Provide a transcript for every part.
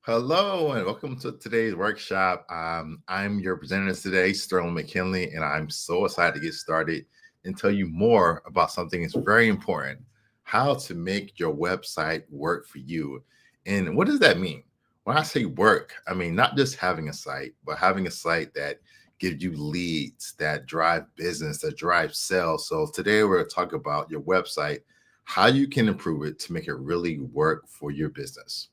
Hello and welcome to today's workshop. I'm your presenter today, Sterling McKinley, and I'm so excited to get started and tell you more about something that's very important: how to make your website work for you. And what does that mean? When I say work, I mean not just having a site, but having a site that gives you leads, that drive business, that drive sales. So today we're going to talk about your website, how you can improve it to make it really work for your business.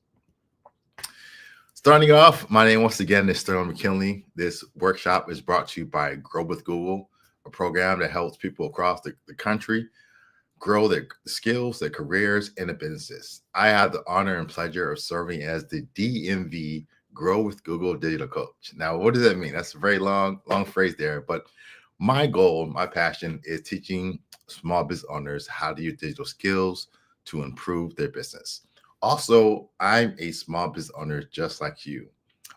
Starting off, my name once again is Sterling McKinley. This workshop is brought to you by Grow with Google, a program that helps people across the country grow their skills, their careers, and their businesses. I have the honor and pleasure of serving as the DMV Grow with Google Digital Coach. Now, what does that mean? That's a very long phrase there, but my goal, my passion is teaching small business owners how to use digital skills to improve their business. Also, I'm a small business owner just like you.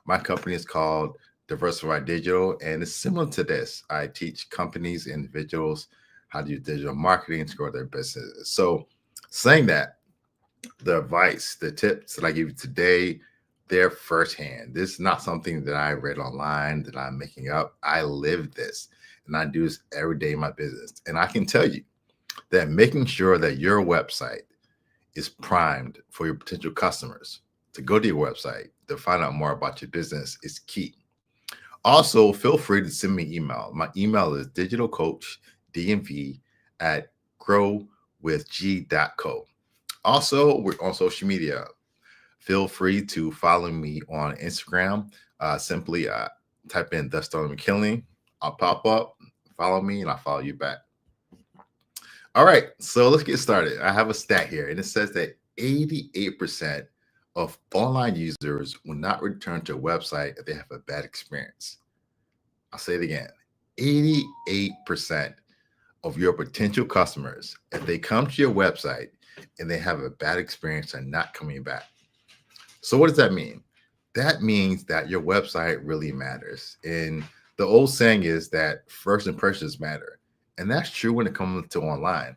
My company is called Diversified Digital, and it's similar to this. I teach companies, individuals how to use digital marketing to grow their business. So, saying that, the advice, the tips that I give you today, they're firsthand. This is not something that I read online that I'm making up. I live this and I do this every day in my business. And I can tell you that making sure that your website is primed for your potential customers to go to your website to find out more about your business is key. Also, feel free to send me email. My email is digitalcoachdmv at growwithg.co. Also, we're on social media. Feel free to follow me on Instagram. Simply type in the Sterling McKinley. I'll pop up, follow me, and I'll follow you back. All right, so let's get started. I have a stat here, and it says that 88% of online users will not return to a website if they have a bad experience. I'll say it again: 88% of your potential customers, if they come to your website and they have a bad experience, are not coming back. So, what does that mean? That means that your website really matters. And the old saying is that first impressions matter. And that's true when it comes to online.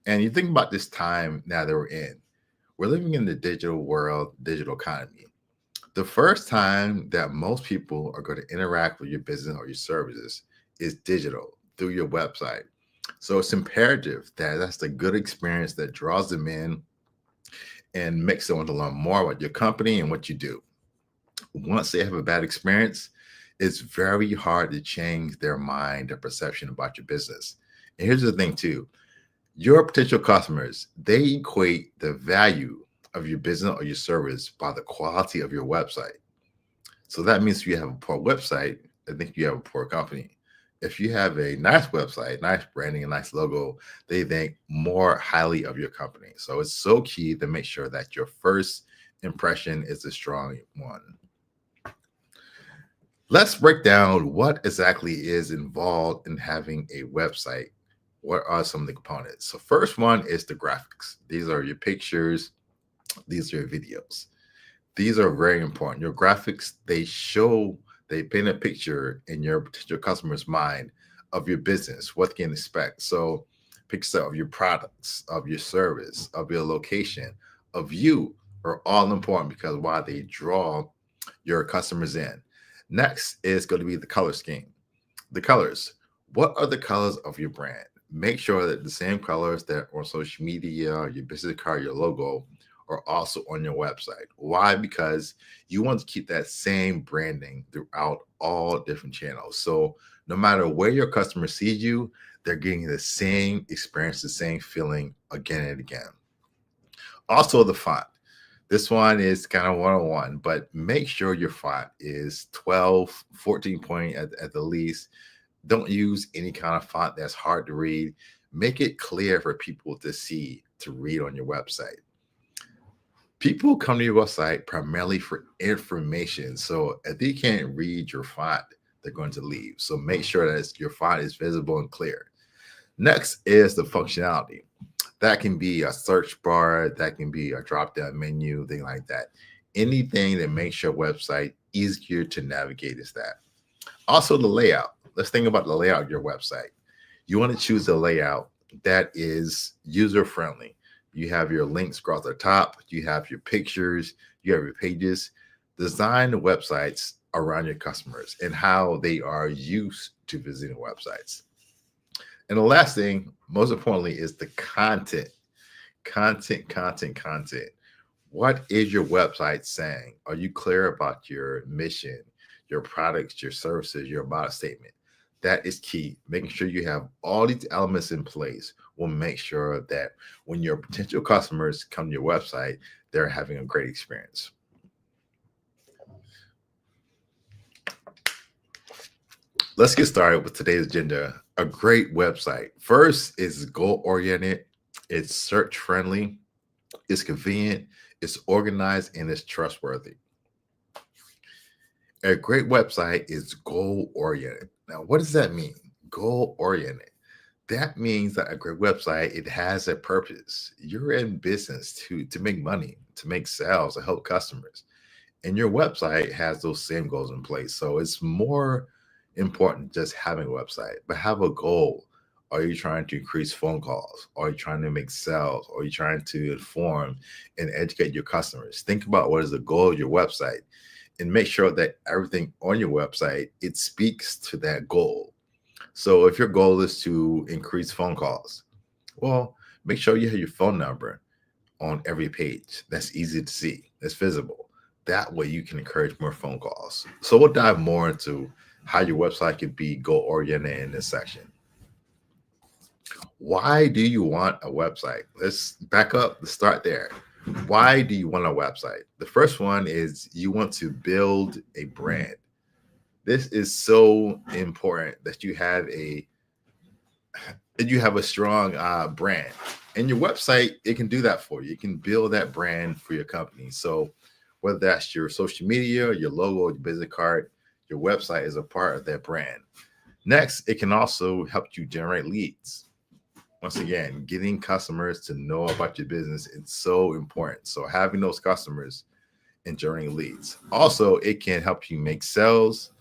And you think about this time now that we're in. We're living in the digital world, digital economy. The first time that most people are going to interact with your business or your services is digital through your website. So it's imperative that that's the good experience that draws them in and makes them want to learn more about your company and what you do. Once they have a bad experience, it's very hard to change their mind, their perception about your business. And here's the thing, too: your potential customers, they equate the value of your business or your service by the quality of your website. So that means if you have a poor website, I think you have a poor company. If you have a nice website, nice branding, a nice logo, they think more highly of your company. So it's so key to make sure that your first impression is a strong one. Let's break down what exactly is involved in having a website. What are some of the components? So first one is the graphics. These are your pictures. These are your videos. These are very important. Your graphics, they paint a picture in your potential customer's mind of your business, what they can expect. So pictures of your products, of your service, of your location, of you are all important because why they draw your customers in. Next is going to be the color scheme. The colors. What are the colors of your brand? Make sure that the same colors that are on social media, your business card, your logo, are also on your website. Why? Because you want to keep that same branding throughout all different channels. So no matter where your customer sees you, they're getting the same experience, the same feeling again and again. Also, the font. This one is kind of one-on-one, but make sure your font is 12, 14 point at the least. Don't use any kind of font that's hard to read. Make it clear for people to see, to read on your website. People come to your website primarily for information. So if they can't read your font, they're going to leave. So make sure that your font is visible and clear. Next is the functionality. That can be a search bar, that can be a drop-down menu, thing like that. Anything that makes your website easier to navigate is that. Also, the layout. Let's think about the layout of your website. You want to choose a layout that is user-friendly. You have your links across the top, you have your pictures, you have your pages. Design the websites around your customers and how they are used to visiting websites. And the last thing, most importantly, is the content. Content. What is your website saying? Are you clear about your mission, your products, your services, your about statement? That is key. Making sure you have all these elements in place will make sure that when your potential customers come to your website, they're having a great experience. Let's get started with today's agenda. A great website. First is goal oriented, it's search friendly, it's convenient, it's organized, and it's trustworthy. A great website is goal oriented. Now, what does that mean? Goal oriented. That means that a great website, it has a purpose. You're in business to make money, to make sales, to help customers. And your website has those same goals in place. So it's more important just having a website, but have a goal. Are you trying to increase phone calls? Are you trying to make sales? Are you trying to inform and educate your customers? Think about what is the goal of your website and make sure that everything on your website, it speaks to that goal. So if your goal is to increase phone calls, well, make sure you have your phone number on every page. That's easy to see. That's visible. That way you can encourage more phone calls. So we'll dive more into how your website can be goal oriented in this section. Why do you want a website? Let's back up. Let's start there. Why do you want a website? The first one is you want to build a brand. This is so important that you have a strong brand, and your website, it can do that for you. It can build that brand for your company. So whether that's your social media, your logo, your business card, your website is a part of that brand. Next, it can also help you generate leads. Once again, getting customers to know about your business is so important. So having those customers and generating leads. Also, it can help you make sales.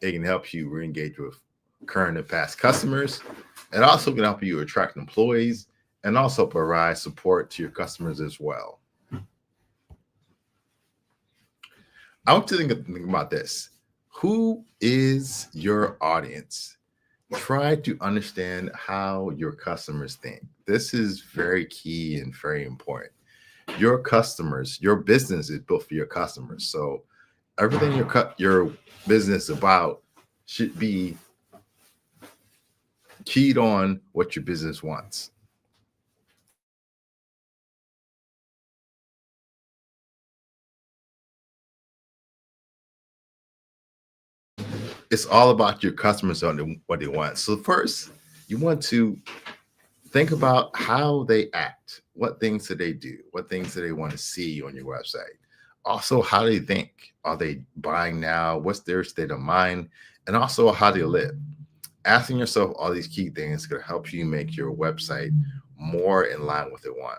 It can help you re-engage with current and past customers. It also can help you attract employees and also provide support to your customers as well. I want you to think about this. Who is your audience? Try to understand how your customers think. This is very key and very important. Your customers, your business is built for your customers. So everything your business is about should be keyed on what your business wants. It's all about your customers on what they want. So first, you want to think about how they act. What things do they do? What things do they want to see on your website? Also, how they think. Are they buying now? What's their state of mind? And also how they live. Asking yourself all these key things can help you make your website more in line with what they want.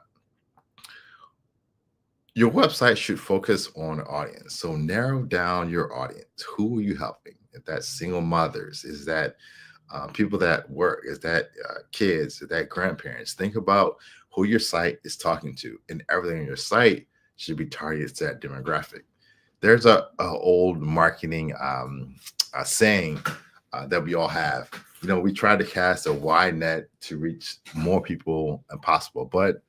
Your website should focus on an audience. So narrow down your audience. Who are you helping? If that's single mothers, is that people that work, is that kids, is that grandparents? Think about who your site is talking to, and everything on your site should be targeted to that demographic. There's a old marketing saying that we all have. You know, we try to cast a wide net to reach more people as possible, but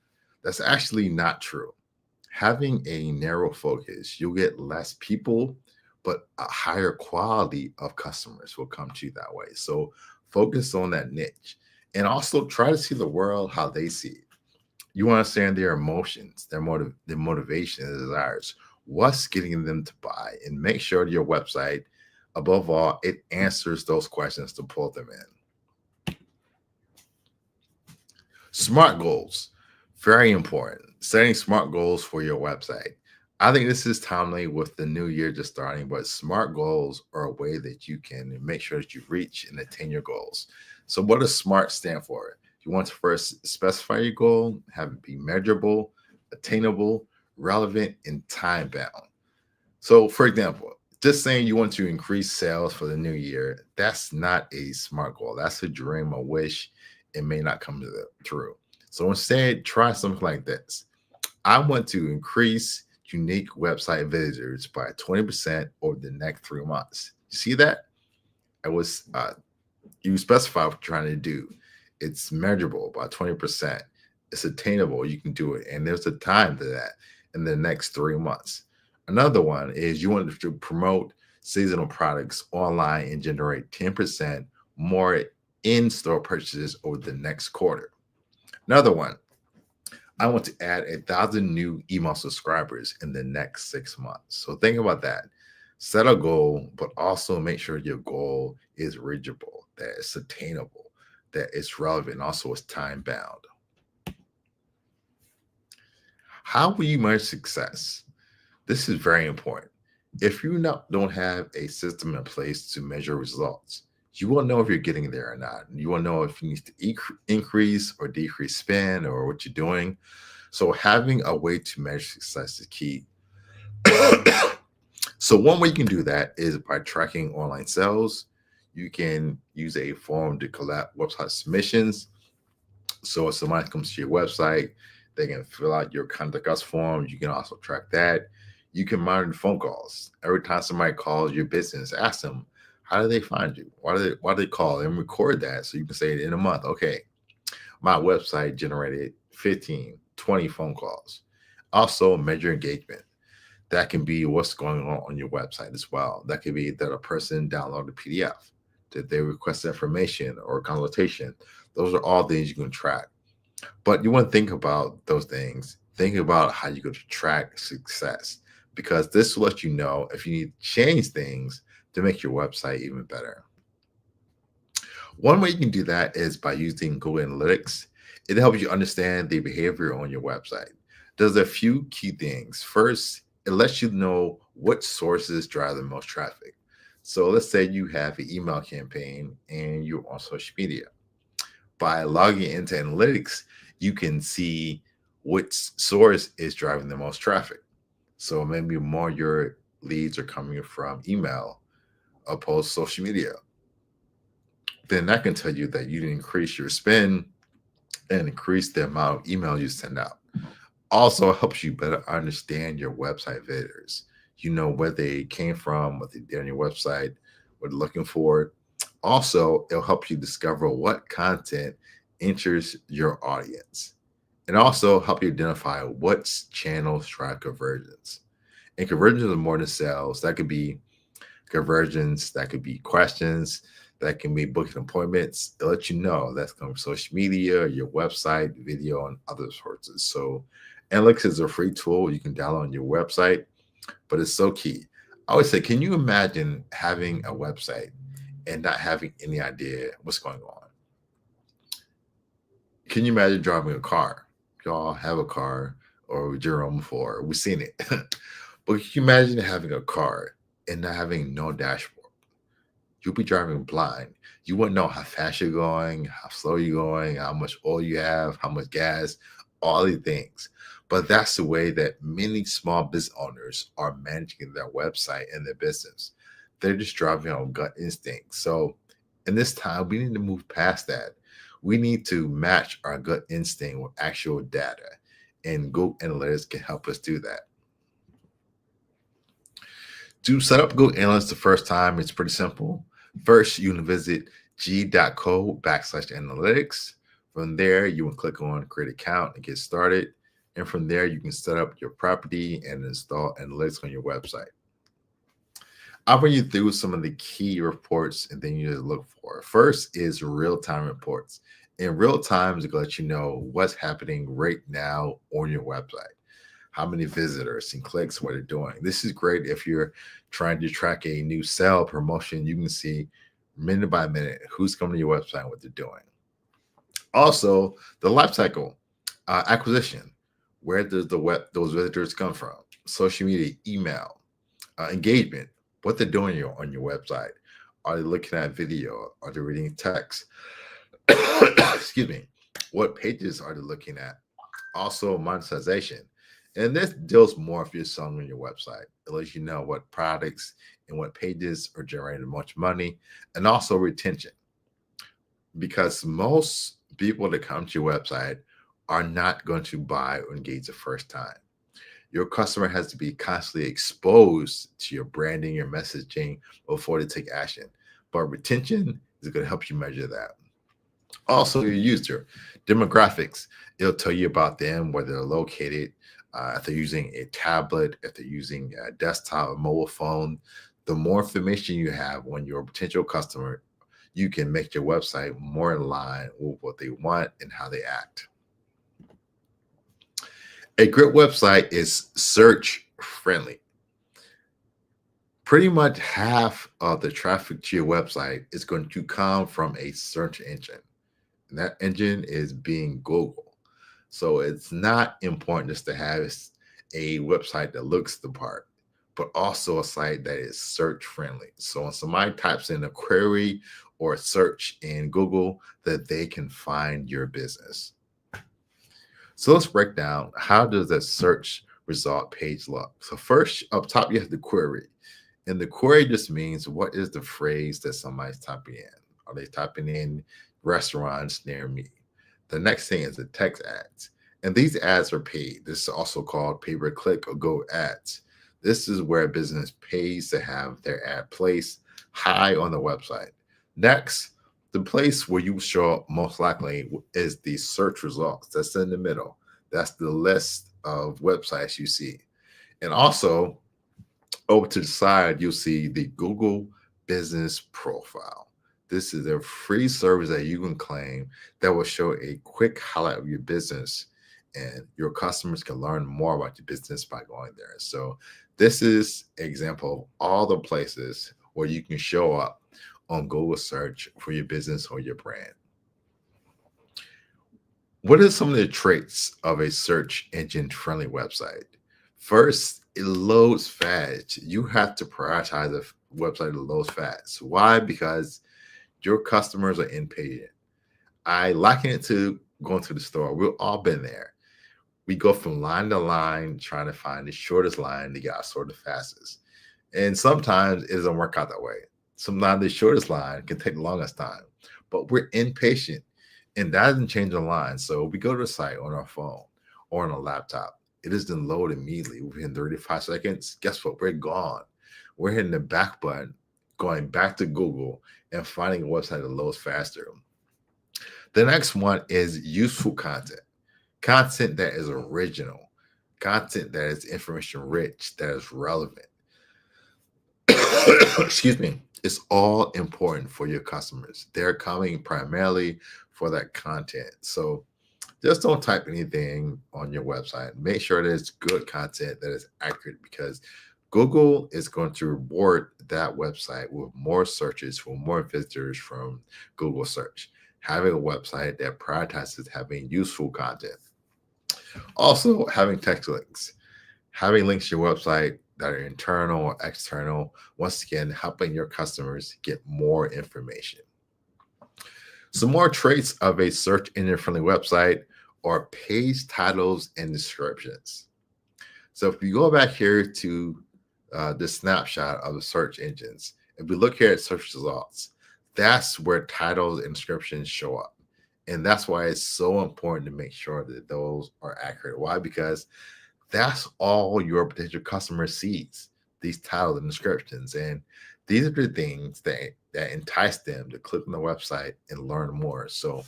that's actually not true. Having a narrow focus, you'll get less people, but a higher quality of customers will come to you that way. So focus on that niche and also try to see the world how they see it. You want to understand their emotions, their motivation, their desires, what's getting them to buy, and make sure your website, above all, it answers those questions to pull them in. Smart goals, very important. Setting smart goals for your website. I think this is timely with the new year just starting, but smart goals are a way that you can make sure that you reach and attain your goals. So what does SMART stand for? You want to first specify your goal, have it be measurable, attainable, relevant, and time bound. So for example, just saying you want to increase sales for the new year, that's not a SMART goal. That's a dream, a wish. It may not come to true. So instead, try something like this. I want to increase unique website visitors by 20% over the next 3 months. You see that? I was you specify what you're trying to do. It's measurable by 20%. It's attainable. You can do it. And there's a time to that in the next 3 months. Another one is you want to promote seasonal products online and generate 10% more in-store purchases over the next quarter. Another one, I want to add 1,000 new email subscribers in the next 6 months. So think about that. Set a goal, but also make sure your goal is reachable, that it's attainable, that it's relevant, and also it's time bound. How will you measure success? This is very important. If you don't have a system in place to measure results, you will know if you're getting there or not. You will know if you need to increase or decrease spend or what you're doing. So having a way to measure success is key. So one way you can do that is by tracking online sales. You can use a form to collect website submissions. So if somebody comes to your website, they can fill out your contact us form. You can also track that. You can monitor phone calls. Every time somebody calls your business, ask them, how do they find you? Why do they call? And record that so you can say it in a month. Okay, my website generated 15, 20 phone calls. Also measure engagement. That can be what's going on your website as well. That could be that a person downloaded a PDF, that they request information or consultation. Those are all things you can track. But you want to think about those things. Think about how you're going to track success, because this will let you know if you need to change things to make your website even better. One way you can do that is by using Google Analytics. It helps you understand the behavior on your website. Does a few key things. First, it lets you know what sources drive the most traffic. So let's say you have an email campaign and you're on social media. By logging into analytics, you can see which source is driving the most traffic. So maybe more of your leads are coming from email opposed to social media. Then that can tell you that you can increase your spend and increase the amount of email you send out. Also helps you better understand your website visitors. You know where they came from, what they did on your website, what they're looking for. Also, it'll help you discover what content interests your audience. And also help you identify what channels drive conversions. And conversions are more than sales. That could be conversions, that could be questions, that can be booking appointments. It'll let you know that's coming from social media, your website, video, and other sources. So Analytics is a free tool you can download on your website, but it's so key. I always say, can you imagine having a website and not having any idea what's going on? Can you imagine driving a car? Y'all have a car or driven before. We've seen it. But can you imagine having a car and not having no dashboard? You'll be driving blind. You wouldn't know how fast you're going, how slow you're going, how much oil you have, how much gas, all these things. But that's the way that many small business owners are managing their website and their business. They're just driving on gut instinct. So in this time, we need to move past that. We need to match our gut instinct with actual data. And Google Analytics can help us do that. To set up Google Analytics the first time, it's pretty simple. First, you can visit g.co/analytics. From there, you will click on create account and get started. And from there, you can set up your property and install analytics on your website. I'll bring you through some of the key reports and things you need to look for. First is real-time reports. In real time, it's going to let you know what's happening right now on your website. How many visitors and clicks, what they're doing. This is great if you're trying to track a new sale promotion. You can see minute by minute who's coming to your website and what they're doing. Also, the life cycle, acquisition. Where does those visitors come from? Social media, email, engagement. What they're doing on your website. Are they looking at video? Are they reading text? Excuse me. What pages are they looking at? Also, monetization. And this deals more if you're selling on your website. It lets you know what products and what pages are generating much money, and also retention. Because most people that come to your website are not going to buy or engage the first time. Your customer has to be constantly exposed to your branding, your messaging before they take action. But retention is going to help you measure that. Also, your user demographics. It'll tell you about them, where they're located, if they're using a tablet, if they're using a desktop, a mobile phone. The more information you have on your potential customer, you can make your website more in line with what they want and how they act. A great website is search friendly. Pretty much half of the traffic to your website is going to come from a search engine. And that engine is being Google. So it's not important just to have a website that looks the part, but also a site that is search friendly. So when somebody types in a query or a search in Google, that they can find your business. So let's break down, how does a search result page look? So first, up top, you have the query. And the query just means, what is the phrase that somebody's typing in? Are they typing in restaurants near me? The next thing is the text ads. And these ads are paid. This is also called pay-per-click or go ads. This is where a business pays to have their ad placed high on the website. Next, the place where you show up most likely is the search results. That's in the middle. That's the list of websites you see. And also, over to the side, you'll see the Google Business Profile. This is a free service that you can claim that will show a quick highlight of your business, and your customers can learn more about your business by going there. So this is an example of all the places where you can show up on Google search for your business or your brand. What are some of the traits of a search engine friendly website? First, it loads fast. You have to prioritize a website that loads fast. Why? Because your customers are impatient. I liken it to going to the store. We've all been there. We go from line to line trying to find the shortest line to get our sort the fastest. And sometimes it doesn't work out that way. Sometimes the shortest line can take the longest time, but we're impatient, and that doesn't change the line. So we go to the site on our phone or on a laptop. It doesn't load immediately within 35 seconds. Guess what? We're gone. We're hitting the back button, going back to Google and finding a website that loads faster. The next one is useful content. Content that is original, content that is information rich, that is relevant. Excuse me. It's all important for your customers. They're coming primarily for that content. So just don't type anything on your website. Make sure that it's good content that is accurate, because Google is going to reward that website with more searches, with more visitors from Google search. Having a website that prioritizes having useful content. Also, having text links. Having links to your website that are internal or external, once again, helping your customers get more information. Some more traits of a search engine friendly website are page titles and descriptions. So if you go back here to the snapshot of the search engines, if we look here at search results, that's where titles and descriptions show up. And that's why it's so important to make sure that those are accurate. Why? Because that's all your potential customer sees, these titles and descriptions. And these are the things that entice them to click on the website and learn more. So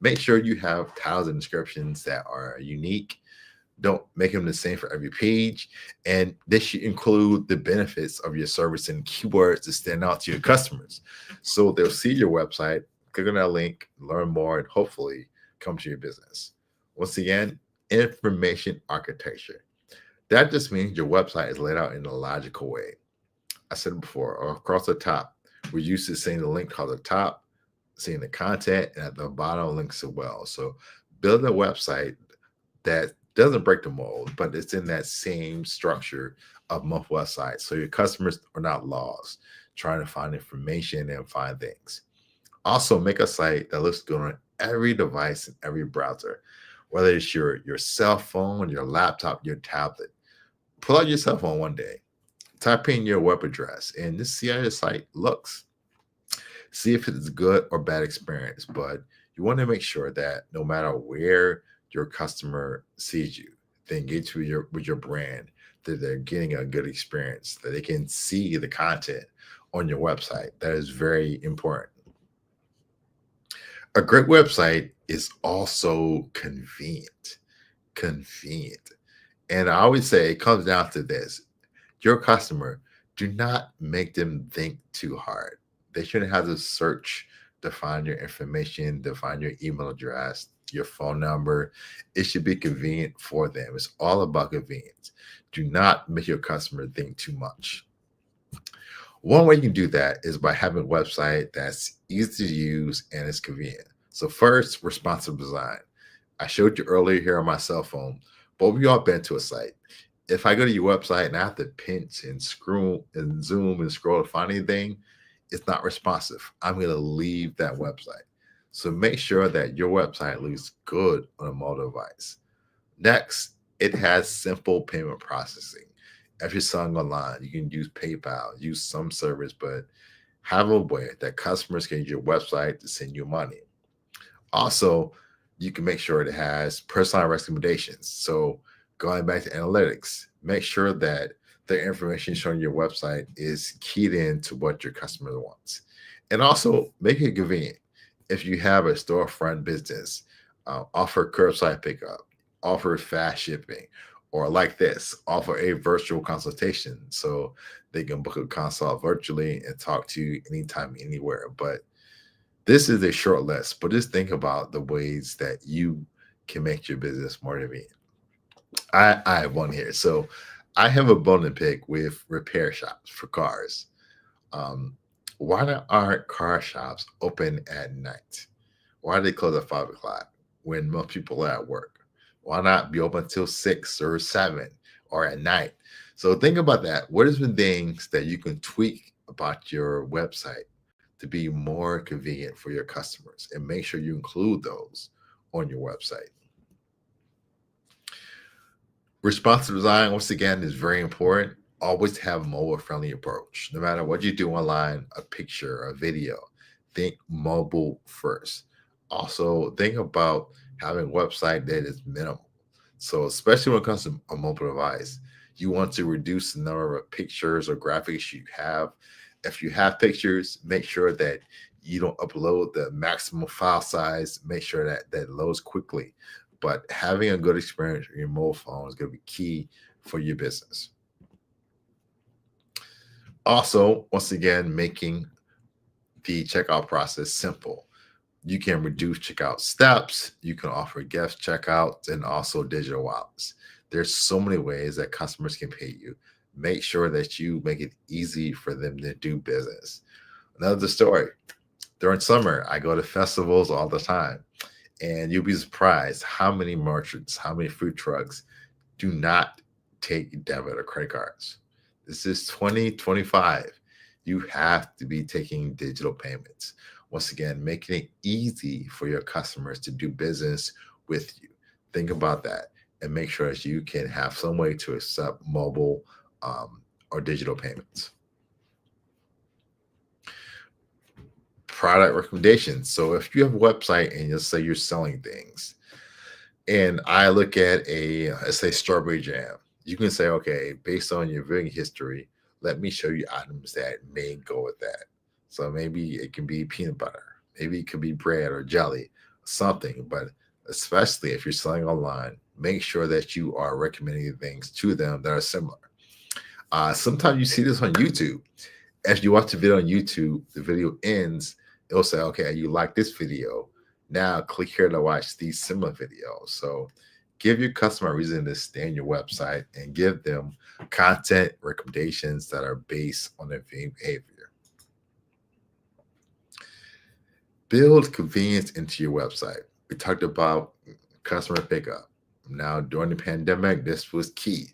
make sure you have titles and descriptions that are unique. Don't make them the same for every page. And this should include the benefits of your service and keywords to stand out to your customers. So they'll see your website, click on that link, learn more, and hopefully come to your business. Once again, information architecture. That just means your website is laid out in a logical way. I said it before, across the top, we're used to seeing the link called the top, seeing the content, and at the bottom, links as well. So build a website that doesn't break the mold, but it's in that same structure of most websites. So your customers are not lost trying to find information and find things. Also, make a site that looks good on every device and every browser, whether it's your cell phone, your laptop, your tablet. Pull out your cell phone one day, type in your web address, and just see how your site looks. See if it's a good or bad experience, but you want to make sure that no matter where your customer sees you, they engage with your brand, that they're getting a good experience, that they can see the content on your website. That is very important. A great website is also convenient. Convenient. And I always say it comes down to this: your customer, do not make them think too hard. They shouldn't have to search to find your information, to find your email address, your phone number. It should be convenient for them. It's all about convenience. Do not make your customer think too much. One way you can do that is by having a website that's easy to use and is convenient. So first, responsive design. I showed you earlier here on my cell phone, but we all been to a site. If I go to your website and I have to pinch and scroll and zoom and scroll to find anything, it's not responsive. I'm going to leave that website. So make sure that your website looks good on a mobile device. Next, it has simple payment processing. If you're selling online, you can use PayPal, use some service, but have a way that customers can use your website to send you money. Also, you can make sure it has personalized recommendations. So going back to analytics, make sure that the information shown on your website is keyed into what your customer wants. And also make it convenient. If you have a storefront business, offer curbside pickup, offer fast shipping, or like this, offer a virtual consultation so they can book a consult virtually and talk to you anytime, anywhere. But this is a short list, but just think about the ways that you can make your business more convenient. I have one here. So I have a bone to pick with repair shops for cars. Um, aren't car shops open at night? Why do they close at 5 o'clock when most people are at work? Why not be open until 6 or 7 or at night? So think about that. What are some things that you can tweak about your website to be more convenient for your customers? And make sure you include those on your website. Responsive design, once again, is very important. Always have a mobile friendly approach. No matter what you do online, a picture, a video, think mobile first. Also, think about having a website that is minimal. So, especially when it comes to a mobile device, you want to reduce the number of pictures or graphics you have. If you have pictures, make sure that you don't upload the maximum file size. Make sure that that loads quickly. But having a good experience with your mobile phone is going to be key for your business. Also, once again, making the checkout process simple. You can reduce checkout steps. You can offer guest checkouts and also digital wallets. There's so many ways that customers can pay you. Make sure that you make it easy for them to do business. Another story. During summer, I go to festivals all the time. And you'll be surprised how many merchants, how many food trucks do not take debit or credit cards. This is 2025. You have to be taking digital payments. Once again, making it easy for your customers to do business with you. Think about that and make sure that you can have some way to accept mobile or digital payments. Product recommendations. So if you have a website and you'll say you're selling things, and I look at let's say strawberry jam, you can say, okay, based on your viewing history, let me show you items that may go with that. So maybe it can be peanut butter, maybe it could be bread or jelly, something. But especially if you're selling online, make sure that you are recommending things to them that are similar. Sometimes you see this on YouTube. If you watch the video on YouTube, the video ends, it'll say, okay, you like this video. Now click here to watch these similar videos. So give your customer a reason to stay on your website and give them content recommendations that are based on their behavior. Build convenience into your website. We talked about customer pickup. Now, during the pandemic, this was key.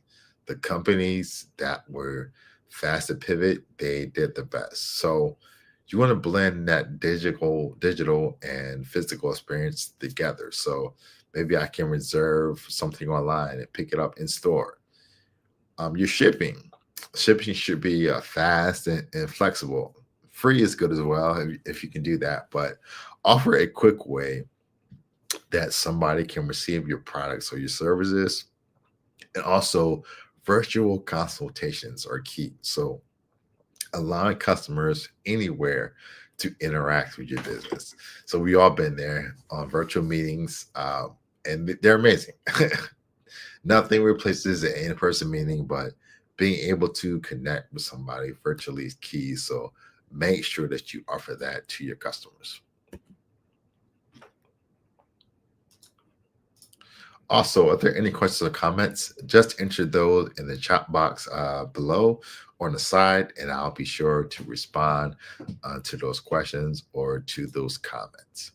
The companies that were fast to pivot, they did the best. So you want to blend that digital and physical experience together. So maybe I can reserve something online and pick it up in store. Your shipping should be fast and flexible. Free is good as well if you can do that, but offer a quick way that somebody can receive your products or your services And also, virtual consultations are key. So, allowing customers anywhere to interact with your business. So, we all been there on virtual meetings, and they're amazing. Nothing replaces an in-person meeting, but being able to connect with somebody virtually is key. So, make sure that you offer that to your customers. Also, are there any questions or comments? Just enter those in the chat box below or on the side, and I'll be sure to respond to those questions or to those comments.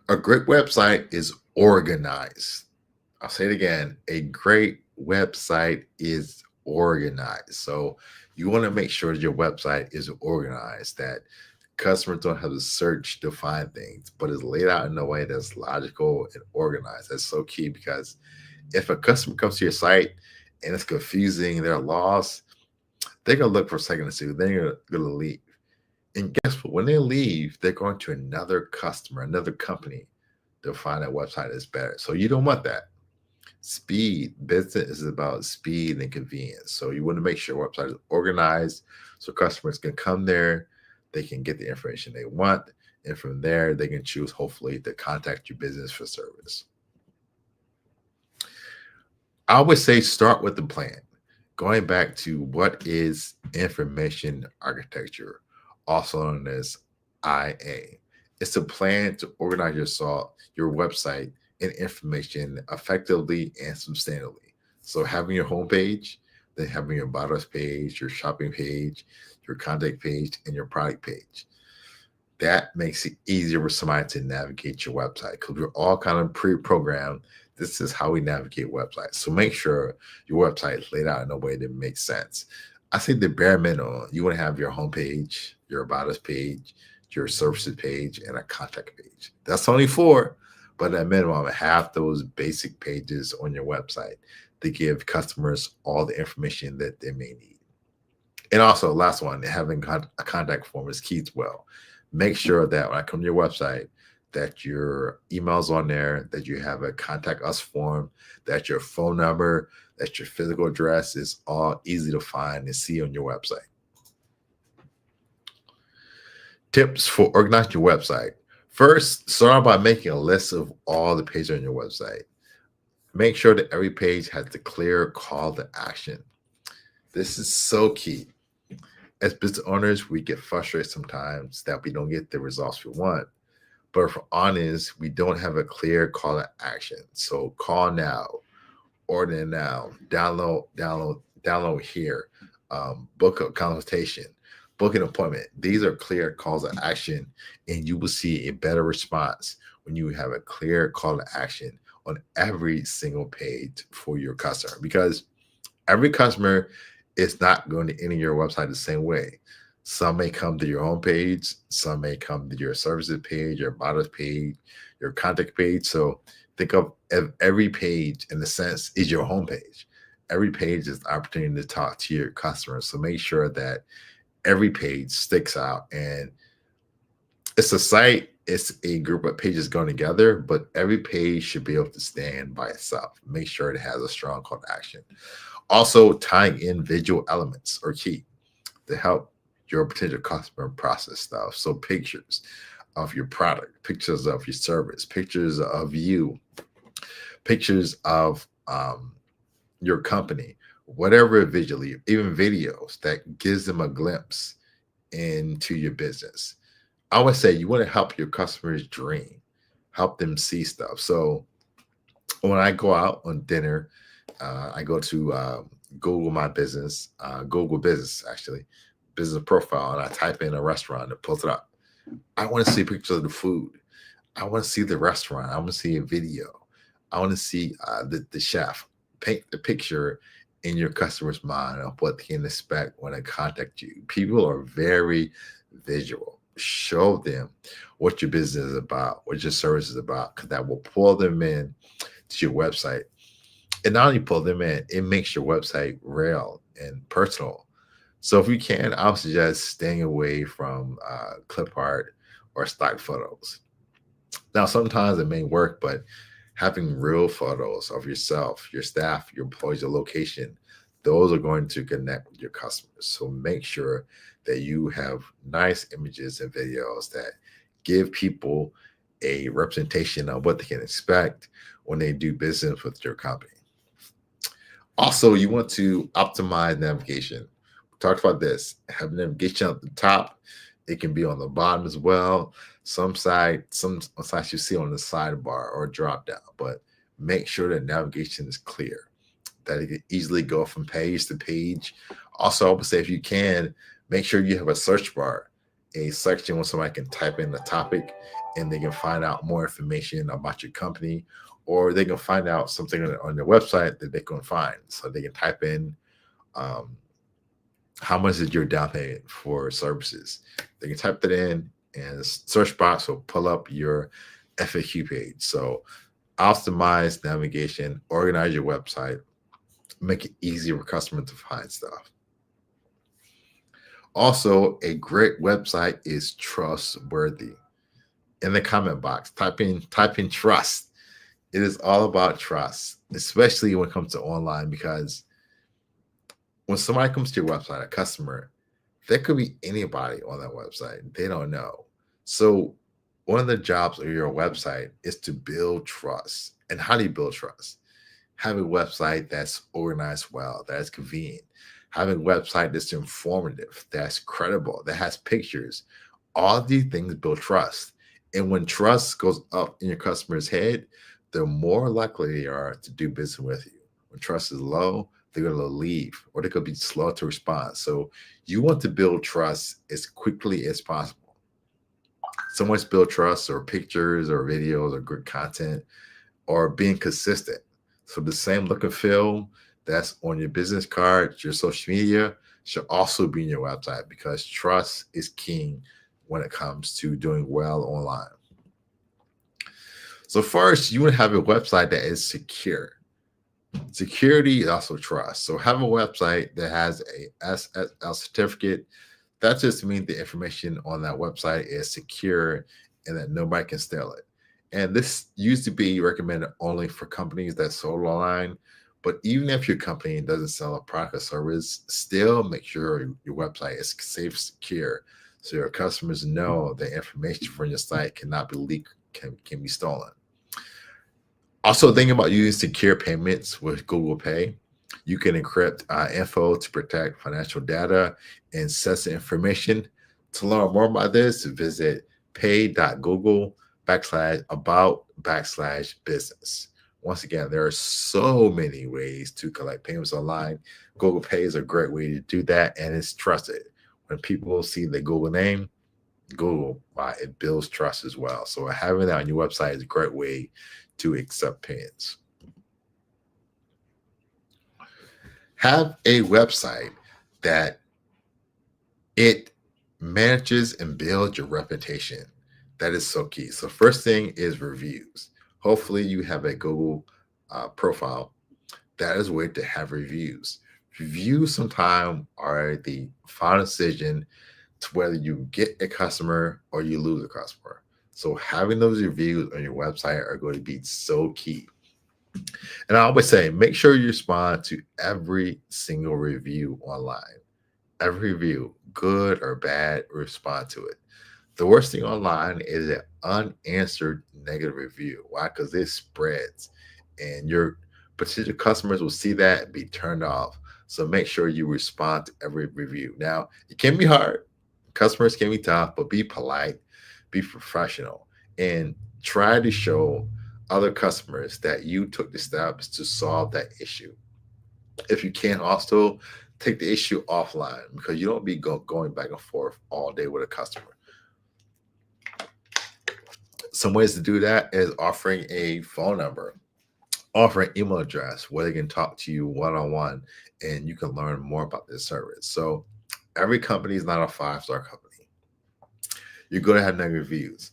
A great website is organized. I'll say it again. A great website is organized. So you want to make sure your website is organized, that customers don't have to search to find things, but it's laid out in a way that's logical and organized. That's so key, because if a customer comes to your site and it's confusing, they're lost, they're gonna look for a second or two, then you're gonna leave. And guess what? When they leave, they're going to another customer, another company to find a website that's better. So you don't want that. Speed. Business is about speed and convenience. So you want to make sure your website is organized so customers can come there, they can get the information they want, and from there they can choose, hopefully, to contact your business for service. I would say start with the plan. Going back to what is information architecture, also known as IA. It's a plan to organize your website and information effectively and sustainably. So having your homepage, then having your about us page, your shopping page, your contact page, and your product page. That makes it easier for somebody to navigate your website, because we're all kind of pre-programmed. This is how we navigate websites. So make sure your website is laid out in a way that makes sense. I say the bare minimum, you want to have your homepage, your about us page, your services page, and a contact page. That's only four, but at minimum, have those basic pages on your website to give customers all the information that they may need. And also, last one, having a contact form is key as well. Make sure that when I come to your website, that your email's on there, that you have a contact us form, that your phone number, that your physical address is all easy to find and see on your website. Tips for organizing your website. First, start by making a list of all the pages on your website. Make sure that every page has a clear call to action. This is so key. As business owners, we get frustrated sometimes that we don't get the results we want. But if we're honest, we don't have a clear call to action. So call now, order now, download here, book a consultation, book an appointment. These are clear calls to action, and you will see a better response when you have a clear call to action on every single page for your customer, because every customer is not going to enter your website the same way. Some may come to your home page, some may come to your services page, your about us page, your contact page. So think of every page, in a sense, is your home page. Every page is an opportunity to talk to your customers. So make sure that every page sticks out. And it's a site, it's a group of pages going together, but every page should be able to stand by itself. Make sure it has a strong call to action. Also, tying in visual elements are key to help your potential customer process stuff. So pictures of your product, pictures of your service, pictures of you, pictures of your company, whatever visually, even videos that gives them a glimpse into your business. I would say you want to help your customers dream, help them see stuff. So when I go out on dinner, I go to Google my business, Google business, actually, business profile, and I type in a restaurant and pulls it up. I want to see pictures of the food. I want to see the restaurant. I want to see a video. I want to see the chef. Paint the picture in your customer's mind of what they can expect when they contact you. People are very visual. Show them what your business is about, what your service is about, because that will pull them in to your website. And not only pull them in, it makes your website real and personal. So if you can, I would suggest staying away from clip art or stock photos. Now, sometimes it may work, but Having real photos of yourself, your staff, your employees, your location, those are going to connect with your customers. So make sure that you have nice images and videos that give people a representation of what they can expect when they do business with your company. Also, you want to optimize navigation. We talked about this. Have navigation at the top. It can be on the bottom as well. Some sites you see on the sidebar or drop down, but make sure that navigation is clear, that it can easily go from page to page. Also, I would say if you can, make sure you have a search bar, a section where somebody can type in the topic and they can find out more information about your company, or they can find out something on your website that they can find. So they can type in um, how much is your down payment for services. They can type that in, and search box will pull up your FAQ page. So optimize navigation, organize your website, make it easy for customers to find stuff. Also, a great website is trustworthy. In the comment box, type in trust. It is all about trust, especially when it comes to online, because when somebody comes to your website, a customer, there could be anybody on that website. They don't know. So one of the jobs of your website is to build trust. And how do you build trust? Have a website that's organized well, that's convenient. Have a website that's informative, that's credible, that has pictures. All these things build trust. And when trust goes up in your customer's head, the more likely they are to do business with you. When trust is low, they're going to leave, or they could be slow to respond. So you want to build trust as quickly as possible. Someone's build trust or pictures or videos or good content or being consistent. So the same look and feel that's on your business card, your social media, should also be in your website, because trust is king when it comes to doing well online. So first, you want to have a website that is secure. Security is also trust. So have a website that has a SSL certificate. That just means the information on that website is secure and that nobody can steal it. And this used to be recommended only for companies that sold online. But even if your company doesn't sell a product or service, still make sure your website is safe, secure, so your customers know the information from your site cannot be leaked, can be stolen. Also, thinking about using secure payments with Google Pay. You can encrypt info to protect financial data and sensitive information. To learn more about this, visit pay.google/about/business. Once again, there are so many ways to collect payments online. Google Pay is a great way to do that, and it's trusted. When people see the Google name, Google, it builds trust as well. So having that on your website is a great way to accept payments. Have a website that it manages and builds your reputation. That is so key. So first thing is reviews. Hopefully you have a Google profile. That is a way to have reviews. Reviews sometimes are the final decision to whether you get a customer or you lose a customer. So having those reviews on your website are going to be so key. And I always say, make sure you respond to every single review online. Every review, good or bad, respond to it. The worst thing online is an unanswered negative review. Why? Because it spreads, and your potential customers will see that and be turned off. So make sure you respond to every review. Now, it can be hard. Customers can be tough, but be polite, be professional, and try to show other customers that you took the steps to solve that issue. If you can, also take the issue offline, because you don't be going back and forth all day with a customer. Some ways to do that is offering a phone number, offering email address where they can talk to you one-on-one and you can learn more about this service. So every company is not a 5-star company. You're going to have negative reviews,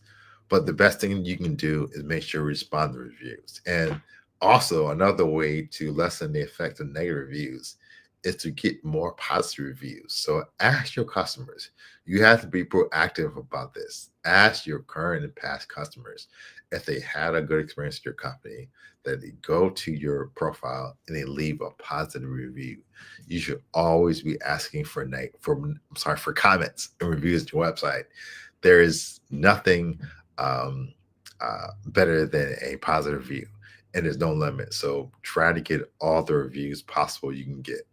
but the best thing you can do is make sure you respond to reviews. And also another way to lessen the effect of negative reviews is to get more positive reviews. So ask your customers. You have to be proactive about this. Ask your current and past customers if they had a good experience with your company, that they go to your profile and they leave a positive review. You should always be asking for comments and reviews to your website. There is nothing better than a positive review, and there's no limit. So try to get all the reviews possible you can get.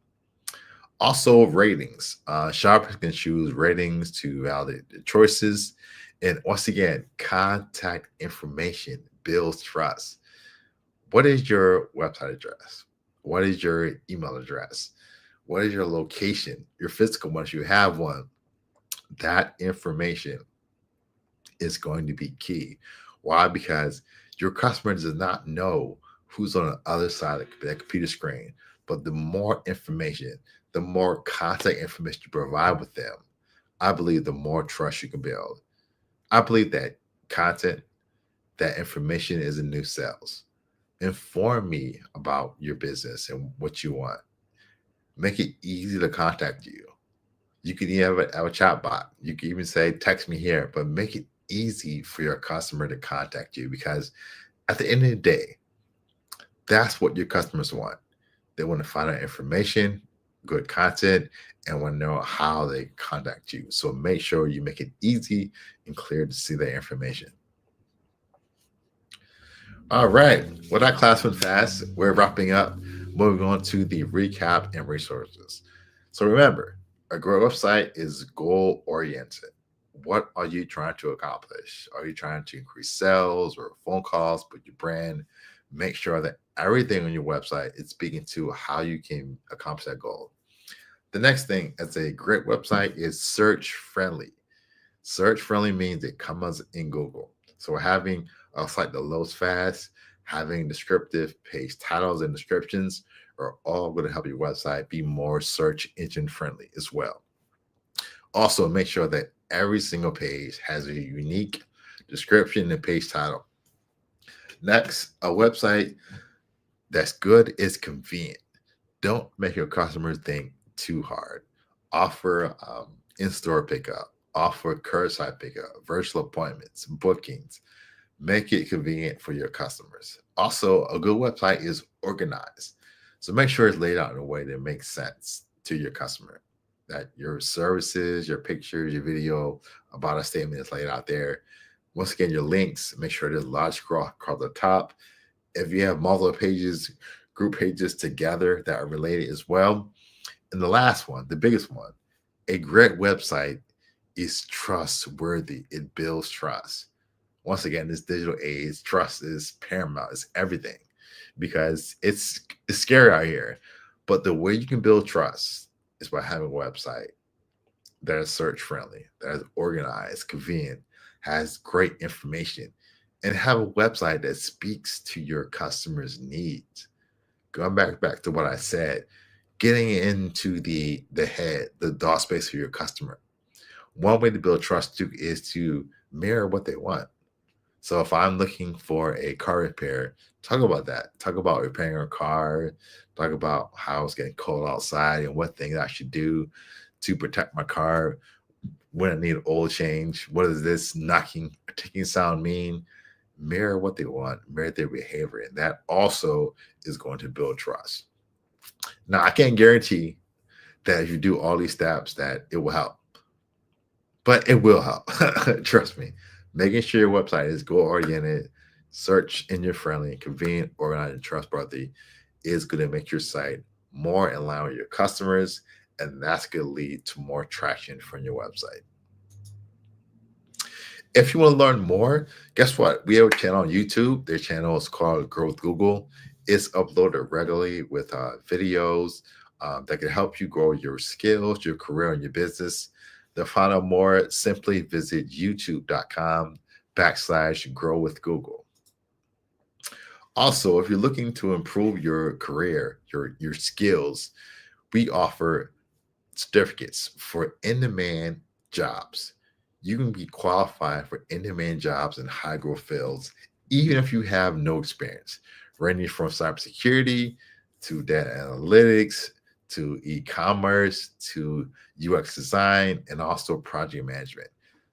Also, ratings. Shoppers can choose ratings to validate their choices. And once again, contact information builds trust. What is your website address? What is your email address? What is your location? Your physical one, if you have one. That information is going to be key. Why? Because your customer does not know who's on the other side of the computer screen. But the more information, the more contact information you provide with them, I believe the more trust you can build. I believe that content, that information is in new sales. Inform me about your business and what you want. Make it easy to contact you. You can even have a chat bot. You can even say, text me here, but make it easy for your customer to contact you, because at the end of the day, that's what your customers want. They want to find out information, good content, and want to know how they contact you. So make sure you make it easy and clear to see that information. All right. Well, that class went fast. We're wrapping up. Moving on to the recap and resources. So remember, a great website is goal oriented. What are you trying to accomplish? Are you trying to increase sales or phone calls, but your brand? Make sure that everything on your website is speaking to how you can accomplish that goal. The next thing as a great website is search friendly. Search friendly means it comes in Google. So having a site that loads fast, having descriptive page titles and descriptions are all going to help your website be more search engine friendly as well. Also, make sure that every single page has a unique description and page title. Next, a website that's good is convenient. Don't make your customers think too hard. Offer in-store pickup, offer curbside pickup, virtual appointments, bookings. Make it convenient for your customers. Also, a good website is organized. So make sure it's laid out in a way that makes sense to your customer. That your services, your pictures, your video, about a statement is laid out there. Once again, your links, make sure there's logical across the top. If you have multiple pages, group pages together that are related as well. And the last one, the biggest one, a great website is trustworthy. It builds trust. Once again, this digital age, trust is paramount. It's everything, because it's scary out here. But the way you can build trust is by having a website that is search friendly, that is organized, convenient, has great information, and have a website that speaks to your customers' needs. Going back to what I said, getting into the thought space for your customer. One way to build trust too is to mirror what they want. So if I'm looking for a car repair, talk about that. Talk about repairing a car. Talk about how it's getting cold outside and what things I should do to protect my car when I need an oil change. What does this knocking, ticking sound mean? Mirror what they want, mirror their behavior. And that also is going to build trust. Now, I can't guarantee that if you do all these steps that it will help, but it will help. Trust me. Making sure your website is goal-oriented, search engine friendly, convenient, organized, and trustworthy is going to make your site more in line with your customers, and that's going to lead to more traction from your website. If you want to learn more, guess what? We have a channel on YouTube. Their channel is called Grow with Google. It's uploaded regularly with videos that can help you grow your skills, your career, and your business. To find out more, simply visit youtube.com/grow with Google. Also, if you're looking to improve your career, your skills, we offer certificates for in-demand jobs. You can be qualified for in-demand jobs in high-growth fields, even if you have no experience, ranging from cybersecurity to data analytics to e-commerce, to UX design, and also project management.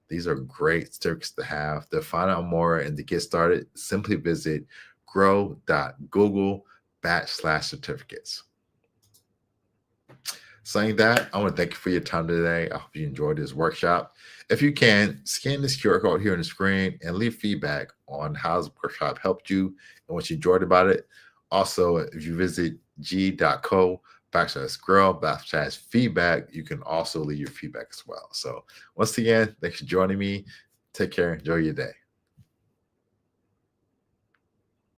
These are great certificates to have. To find out more and to get started, simply visit grow.google/certificates. Saying that, I want to thank you for your time today. I hope you enjoyed this workshop. If you can, scan this QR code here on the screen and leave feedback on how this workshop helped you and what you enjoyed about it. Also, if you visit g.co/grow/feedback, you can also leave your feedback as well. So once again, thanks for joining me. Take care. Enjoy your day.